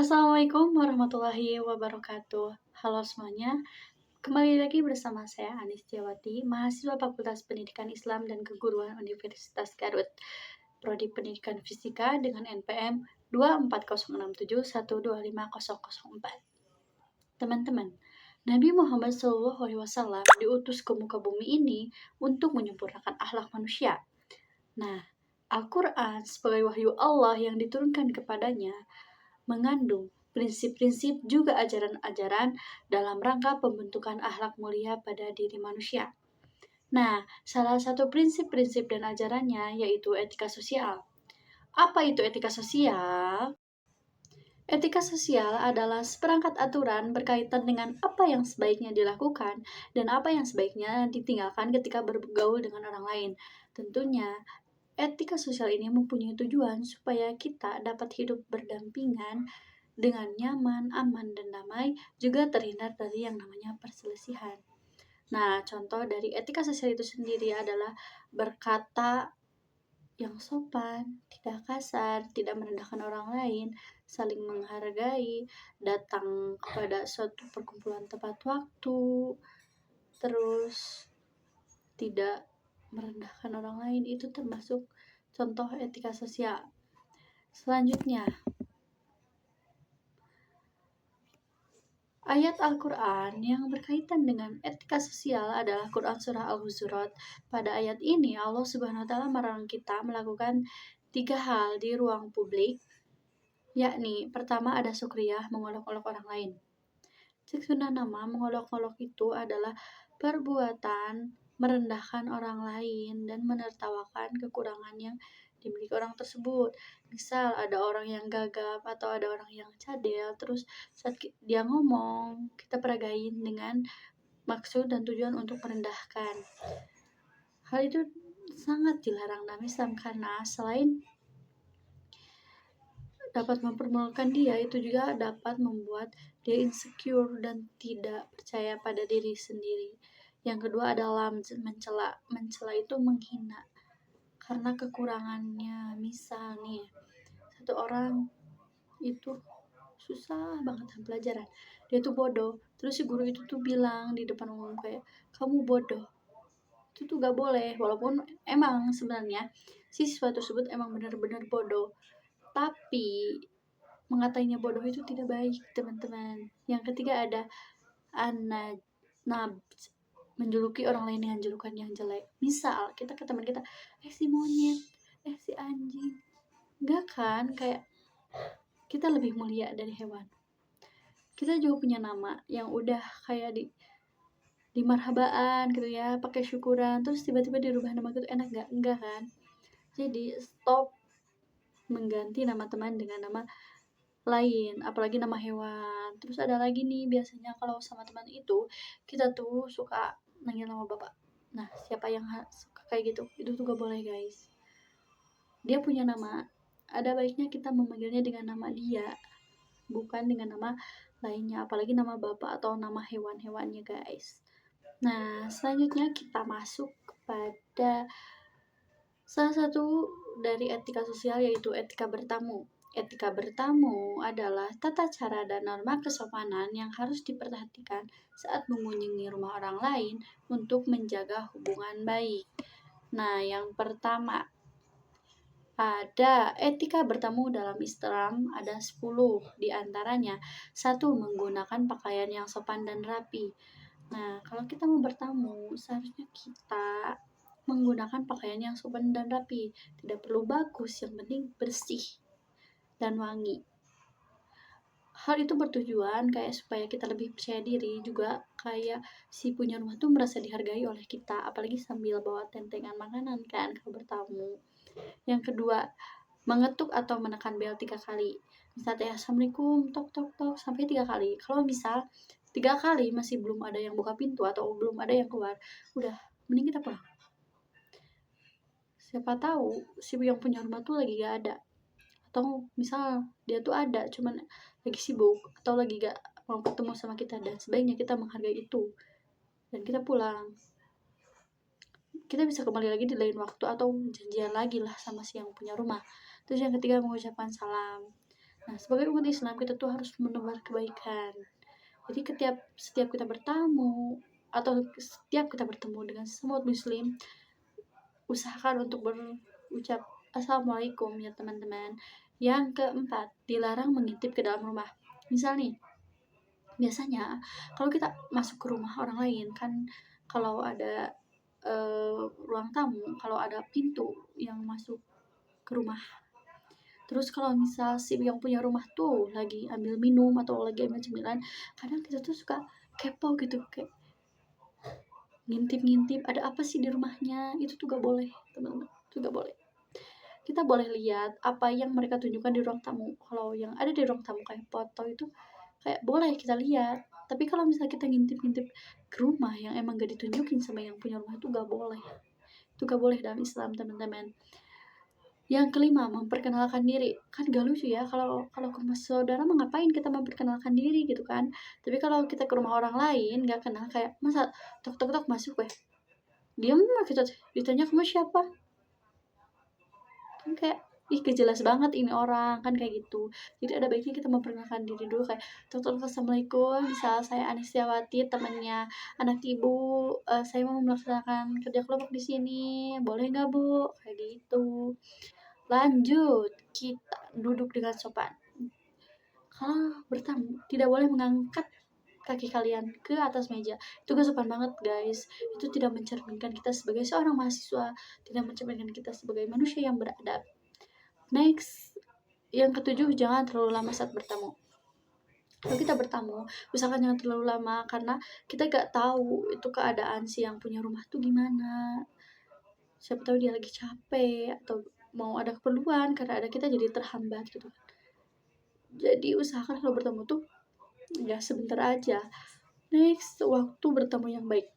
Assalamualaikum warahmatullahi wabarakatuh. Halo semuanya, kembali lagi bersama saya Anis Tiawati, mahasiswa Fakultas Pendidikan Islam dan Keguruan Universitas Garut, Prodi Pendidikan Fisika dengan NPM 24067125004. Teman-teman, Nabi Muhammad SAW diutus ke muka bumi ini untuk menyempurnakan akhlak manusia. Nah, Al-Quran sebagai wahyu Allah yang diturunkan kepadanya mengandung prinsip-prinsip juga ajaran-ajaran dalam rangka pembentukan akhlak mulia pada diri manusia. Nah, salah satu prinsip-prinsip dan ajarannya yaitu etika sosial. Apa itu etika sosial? Etika sosial adalah seperangkat aturan berkaitan dengan apa yang sebaiknya dilakukan dan apa yang sebaiknya ditinggalkan ketika bergaul dengan orang lain. Tentunya, etika sosial ini mempunyai tujuan supaya kita dapat hidup berdampingan dengan nyaman, aman, dan damai, juga terhindar dari yang namanya perselisihan. Nah, contoh dari etika sosial itu sendiri adalah berkata yang sopan, tidak kasar, tidak merendahkan orang lain, saling menghargai, datang kepada suatu perkumpulan tepat waktu, terus tidak merendahkan orang lain. Itu termasuk contoh etika sosial. Selanjutnya, ayat Al-Quran yang berkaitan dengan etika sosial adalah Quran Surah Al-Hujurat. Pada ayat ini, Allah Subhanahu wa Ta'ala melarang kita melakukan 3 hal di ruang publik, yakni pertama ada sukriyah, mengolok-olok orang lain. Sesudah nama, mengolok-olok itu adalah perbuatan merendahkan orang lain dan menertawakan kekurangan yang dimiliki orang tersebut. Misal ada orang yang gagap atau ada orang yang cadel, terus saat dia ngomong, kita peragain dengan maksud dan tujuan untuk merendahkan. Hal itu sangat dilarang dalam Islam karena selain dapat mempermalukan dia, itu juga dapat membuat dia insecure dan tidak percaya pada diri sendiri. Yang kedua adalah mencela. Mencela itu menghina karena kekurangannya. Misal nih, satu orang itu susah banget dalam pelajaran, dia tuh bodoh, terus si guru itu tuh bilang di depan umum kayak, kamu bodoh. Itu tuh gak boleh, walaupun emang sebenarnya siswa tersebut emang benar-benar bodoh, tapi mengatainya bodoh itu tidak baik, teman-teman. Yang ketiga ada anab, menjuluki orang lain dengan julukan yang jelek. Misal kita ke teman kita, si monyet, si anjing. Enggak kan, kayak kita lebih mulia dari hewan. Kita juga punya nama yang udah kayak di marhabaan gitu ya, pakai syukuran, terus tiba-tiba dirubah nama gitu, enak gak? Enggak kan? Jadi stop mengganti nama teman dengan nama lain, apalagi nama hewan. Terus ada lagi nih, biasanya kalau sama teman itu kita tuh suka manggil nama bapak. Nah, siapa yang suka kayak gitu? Itu tuh gak boleh, guys. Dia punya nama, ada baiknya kita memanggilnya dengan nama dia, bukan dengan nama lainnya, apalagi nama bapak atau nama hewan-hewannya, guys. Nah, selanjutnya kita masuk kepada salah satu dari etika sosial, yaitu etika bertamu. Etika bertamu adalah tata cara dan norma kesopanan yang harus diperhatikan saat mengunjungi rumah orang lain untuk menjaga hubungan baik. Nah, yang pertama ada etika bertamu dalam Islam, ada 10 diantaranya. 1. Menggunakan pakaian yang sopan dan rapi. Nah, kalau kita mau bertamu, seharusnya kita menggunakan pakaian yang sopan dan rapi. Tidak perlu bagus, yang penting bersih dan wangi. Hal itu bertujuan kayak supaya kita lebih percaya diri, juga kayak si punya rumah tuh merasa dihargai oleh kita, apalagi sambil bawa tentengan makanan kan kalau bertamu. Yang kedua, mengetuk atau menekan bel 3 kali. Misalnya assalamualaikum, tok tok tok, sampai 3 kali. Kalau misal 3 kali masih belum ada yang buka pintu atau belum ada yang keluar, udah mending kita pulang. Siapa tahu si yang punya rumah tuh lagi gak ada, atau misal dia tuh ada cuman lagi sibuk atau lagi gak mau ketemu sama kita, dan sebaiknya kita menghargai itu dan kita pulang. Kita bisa kembali lagi di lain waktu atau janjian lagi lah sama si yang punya rumah. Terus yang ketiga, mengucapkan salam. Nah, sebagai umat Islam kita tuh harus menebar kebaikan. Jadi setiap kita bertamu atau setiap kita bertemu dengan sesama muslim, usahakan untuk berucap assalamualaikum ya teman-teman. Yang keempat, dilarang mengintip ke dalam rumah. Misal nih, biasanya kalau kita masuk ke rumah orang lain kan, kalau ada ruang tamu, kalau ada pintu yang masuk ke rumah, terus kalau misal si yang punya rumah tuh lagi ambil minum atau lagi ambil cemilan, kadang kita tuh suka kepo gitu, kayak ngintip-ngintip ada apa sih di rumahnya. Itu tuh gak boleh teman-teman, itu gak boleh. Kita boleh lihat apa yang mereka tunjukkan di ruang tamu. Kalau yang ada di ruang tamu kayak foto itu kayak boleh kita lihat, tapi kalau misalnya kita ngintip-ngintip ke rumah yang emang gak ditunjukin sama yang punya rumah, itu gak boleh. Itu gak boleh dalam Islam teman-teman. Yang kelima, memperkenalkan diri. Kan gak lucu ya kalau kalau ke rumah saudara mah ngapain kita memperkenalkan diri gitu kan. Tapi kalau kita ke rumah orang lain gak kenal, kayak masa tok tok tok masuk diam mah kita ditanya kamu siapa, kan kayak ih kejelas banget ini orang kan kayak gitu. Jadi ada baiknya kita memperkenalkan diri dulu, kayak tok tok assalamualaikum, misal saya Anistiawati, temannya anak ibu, saya mau melaksanakan kerja kelompok di sini, boleh nggak bu, kayak gitu. Lanjut, kita duduk dengan sopan. Kalau bertamu, tidak boleh mengangkat kaki kalian ke atas meja. Itu gak sopan banget, guys. Itu tidak mencerminkan kita sebagai seorang mahasiswa, tidak mencerminkan kita sebagai manusia yang beradab. Next, yang ketujuh, jangan terlalu lama saat bertamu. Kalau kita bertamu, usahakan jangan terlalu lama, karena kita gak tahu itu keadaan si yang punya rumah tuh gimana. Siapa tahu dia lagi capek atau mau ada keperluan, karena ada kita jadi terhambat gitu. Jadi usahakan kalau bertemu tuh ya sebentar aja. Next, waktu bertemu yang baik.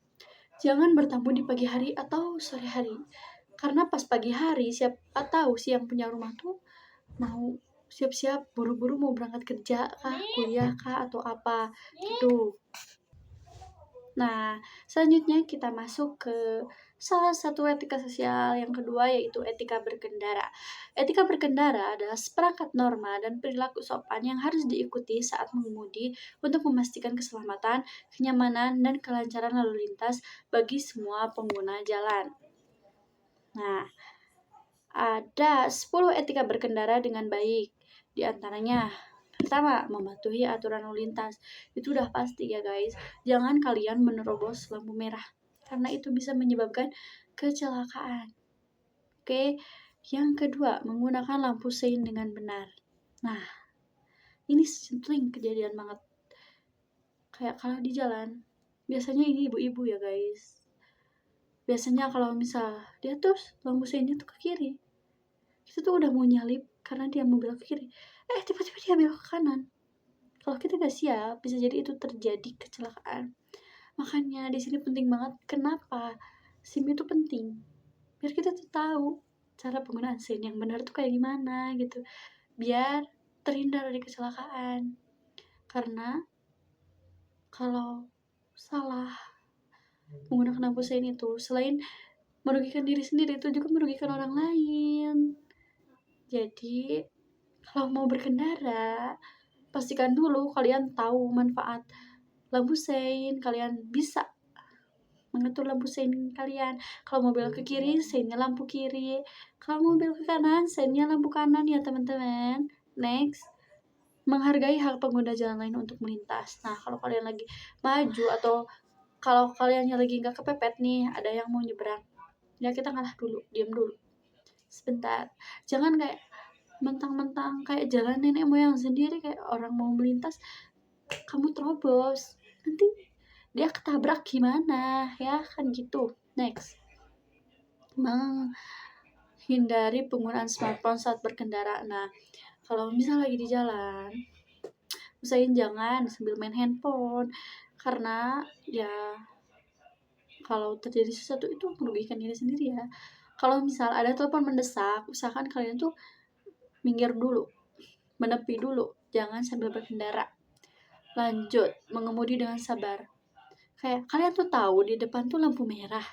Jangan bertamu di pagi hari atau sore hari. Karena pas pagi hari siapa tahu si yang punya rumah tuh mau siap-siap buru-buru mau berangkat kerja kah, kuliah kah, atau apa gitu. Nah, selanjutnya kita masuk ke salah satu etika sosial yang kedua, yaitu etika berkendara. Etika berkendara adalah seperangkat norma dan perilaku sopan yang harus diikuti saat mengemudi untuk memastikan keselamatan, kenyamanan, dan kelancaran lalu lintas bagi semua pengguna jalan. Nah, ada 10 etika berkendara dengan baik. Di antaranya, pertama, mematuhi aturan lalu lintas. Itu udah pasti ya guys. Jangan kalian menerobos lampu merah, karena itu bisa menyebabkan kecelakaan. Oke, yang kedua, menggunakan lampu sein dengan benar. Nah, ini sering kejadian banget. Kayak kalau di jalan, biasanya ini ibu-ibu ya guys. Biasanya kalau misal dia terus lampu seinnya tuh ke kiri, kita tuh udah mau nyalip karena dia mau belok ke kiri, tiba-tiba dia belok ke kanan. Kalau kita gak siap, bisa jadi itu terjadi kecelakaan. Makanya di sini penting banget. Kenapa SIM itu penting? Biar kita tuh tahu cara penggunaan SIM yang benar tuh kayak gimana gitu. Biar terhindar dari kecelakaan. Karena kalau salah menggunakan lampu sein itu, selain merugikan diri sendiri, itu juga merugikan orang lain. Jadi kalau mau berkendara, pastikan dulu kalian tahu manfaat lampu sein, kalian bisa mengatur lampu sein kalian. Kalau mau belok ke kiri, seinnya lampu kiri. Kalau mau belok ke kanan, seinnya lampu kanan ya teman-teman. Next, menghargai hak pengguna jalan lain untuk melintas. Nah, kalau kalian lagi maju atau kalau kalian lagi nggak kepepet nih, ada yang mau nyebrang, ya kita ngalah dulu, diam dulu sebentar. Jangan kayak mentang-mentang kayak jalan nenek moyang sendiri, kayak orang mau melintas kamu terobos, nanti dia ketabrak gimana ya kan gitu. Next, menghindari penggunaan smartphone saat berkendara. Nah, kalau misal lagi di jalan, usahain jangan sambil main handphone, karena ya kalau terjadi sesuatu itu merugikan diri sendiri ya. Kalau misal ada telepon mendesak, usahakan kalian tuh minggir dulu, menepi dulu, jangan sambil berkendara. Lanjut, mengemudi dengan sabar. Kayak kalian tuh tahu di depan tuh lampu merah,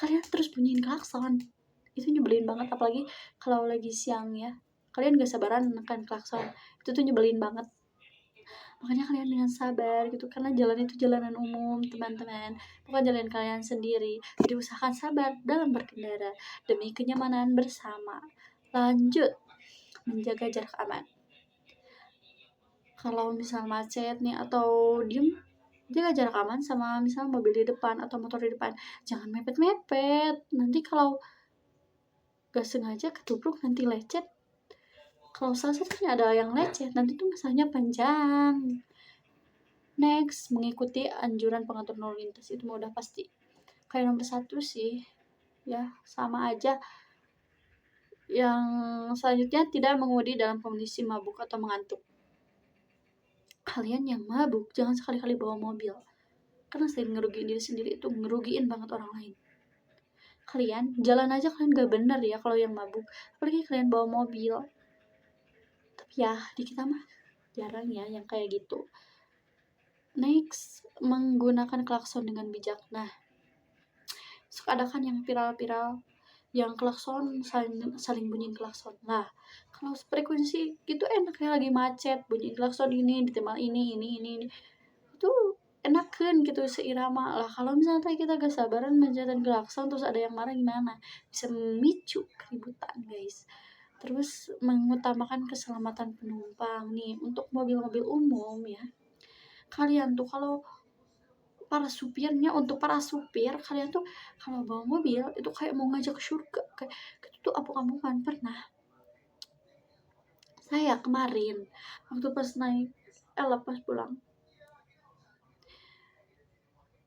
kalian terus bunyiin klakson. Itu nyebelin banget, apalagi kalau lagi siang ya. kalian gak sabaran menekan klakson. Itu tuh nyebelin banget. Makanya kalian dengan sabar gitu, karena jalan itu jalanan umum teman-teman, bukan jalan kalian sendiri. Jadi usahakan sabar dalam berkendara demi kenyamanan bersama. Lanjut, menjaga jarak aman. Kalau misal macet nih atau diem, jaga jarak aman sama misal mobil di depan atau motor di depan. Jangan mepet-mepet, nanti kalau gak sengaja ketubruk nanti lecet. Kalau salah satunya ada yang lecet, nanti tuh masalahnya panjang. Next, mengikuti anjuran pengatur lalu lintas, itu udah pasti. Kayak nomor 1 sih, ya sama aja. Yang selanjutnya, tidak mengemudi dalam kondisi mabuk atau mengantuk. Kalian yang mabuk, jangan sekali-kali bawa mobil. Karena selain ngerugiin diri sendiri, itu ngerugiin banget orang lain. Kalian, jalan aja kalian gak bener ya kalau yang mabuk. Apalagi kalian bawa mobil. Tapi ya, di kita mah jarang ya yang kayak gitu. Next, menggunakan klakson dengan bijak. Nah, suka ada kan yang viral-viral, yang klakson saling bunyiin klakson. Nah, kalau frekuensi gitu enaknya lagi macet, bunyiin klakson ini, ditemal ini. Itu enakan gitu seirama lah. Kalau misalnya kita gak sabaran menjalan klakson terus ada yang marah gimana? Bisa memicu keributan, guys. Terus mengutamakan keselamatan penumpang nih untuk mobil-mobil umum ya. Kalian tuh kalau untuk para supir kalian tuh kalau bawa mobil itu kayak mau ngajak ke surga, kayak itu tuh amuk-amukan. Pernah saya kemarin waktu pas pas pulang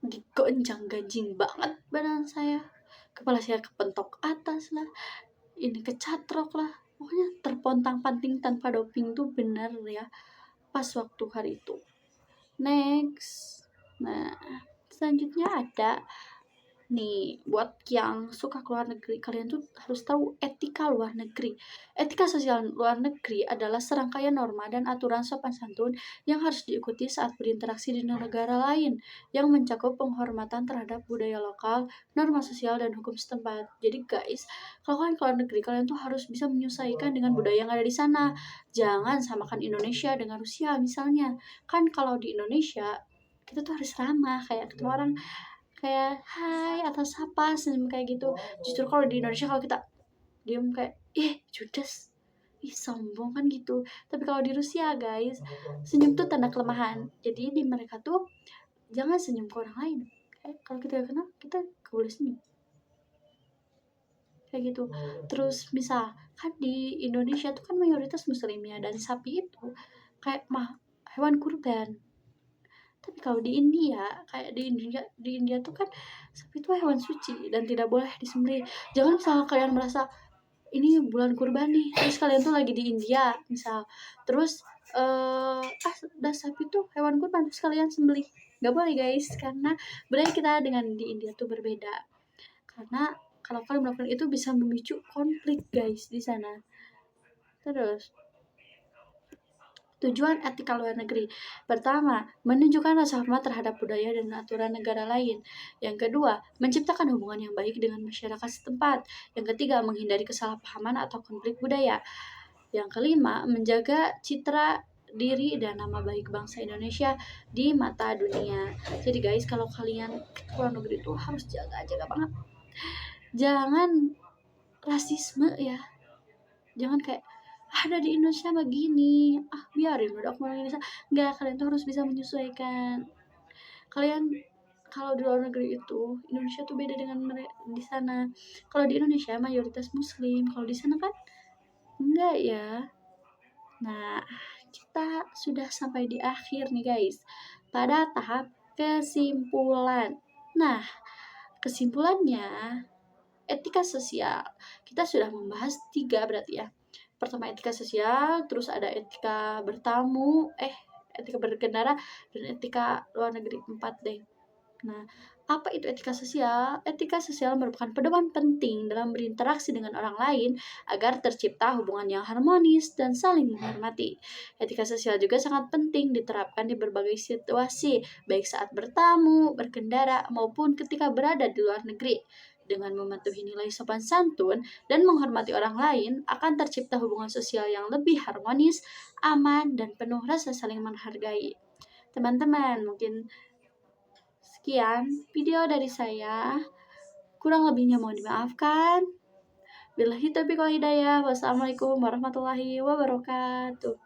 digoncang ganjing banget badan saya, kepala saya kepentok atas lah, ini kecatrok lah, pokoknya terpontang-panting tanpa doping tuh bener ya pas waktu hari itu. Next, nah selanjutnya ada nih buat yang suka keluar negeri, kalian tuh harus tahu etika luar negeri. Etika sosial luar negeri adalah serangkaian norma dan aturan sopan santun yang harus diikuti saat berinteraksi di negara lain, yang mencakup penghormatan terhadap budaya lokal, norma sosial dan hukum setempat. Jadi guys, kalau kalian keluar negeri, kalian tuh harus bisa menyesuaikan dengan budaya yang ada di sana. Jangan samakan Indonesia dengan Rusia misalnya. Kan kalau di Indonesia kita tuh harus ramah, kayak ketemu orang kayak hai atau sapa senyum kayak gitu. Justru kalau di Indonesia kalau kita diem kayak judes, sombong kan gitu. Tapi kalau di Rusia guys, senyum tuh tanda kelemahan. Jadi di mereka tuh jangan senyum ke orang lain. Kayak kalau kita gak kenal, kita gak boleh senyum kayak gitu. Terus misal kan di Indonesia tuh kan mayoritas muslim ya, dan sapi itu kayak hewan kurban. Tapi kalau di India, kayak di India tuh kan sapi itu hewan suci dan tidak boleh disembelih. Jangan misalnya kalian merasa ini bulan kurban nih, terus kalian tuh lagi di India misal, terus udah sapi tuh hewan kurban terus kalian sembelih. Gak boleh guys, karena budaya kita dengan di India tuh berbeda. Karena kalau kalian melakukan itu bisa memicu konflik guys di sana. Terus tujuan etika luar negeri. Pertama, menunjukkan rasa hormat terhadap budaya dan aturan negara lain. Yang kedua, menciptakan hubungan yang baik dengan masyarakat setempat. Yang ketiga, menghindari kesalahpahaman atau konflik budaya. Yang kelima, menjaga citra diri dan nama baik bangsa Indonesia di mata dunia. Jadi guys, kalau kalian ke luar negeri itu harus jaga banget. Jangan rasisme ya. Jangan kayak ada di Indonesia begini, biarin udah aku orang Indonesia. Enggak, kalian tuh harus bisa menyesuaikan. Kalian kalau di luar negeri itu Indonesia tuh beda dengan di sana. Kalau di Indonesia mayoritas muslim, kalau di sana kan enggak ya. Nah, kita sudah sampai di akhir nih guys, pada tahap kesimpulan. Nah, kesimpulannya etika sosial. Kita sudah membahas 3 berarti ya. Pertama etika sosial, terus ada etika etika berkendara, dan etika luar negeri 4 deh. Nah, apa itu etika sosial? Etika sosial merupakan pedoman penting dalam berinteraksi dengan orang lain agar tercipta hubungan yang harmonis dan saling menghormati. Etika sosial juga sangat penting diterapkan di berbagai situasi, baik saat bertamu, berkendara, maupun ketika berada di luar negeri. Dengan mematuhi nilai sopan santun dan menghormati orang lain, akan tercipta hubungan sosial yang lebih harmonis, aman, dan penuh rasa saling menghargai. Teman-teman, mungkin sekian video dari saya. Kurang lebihnya mohon dimaafkan. Billahi taufiq wal hidayah. Wassalamualaikum warahmatullahi wabarakatuh.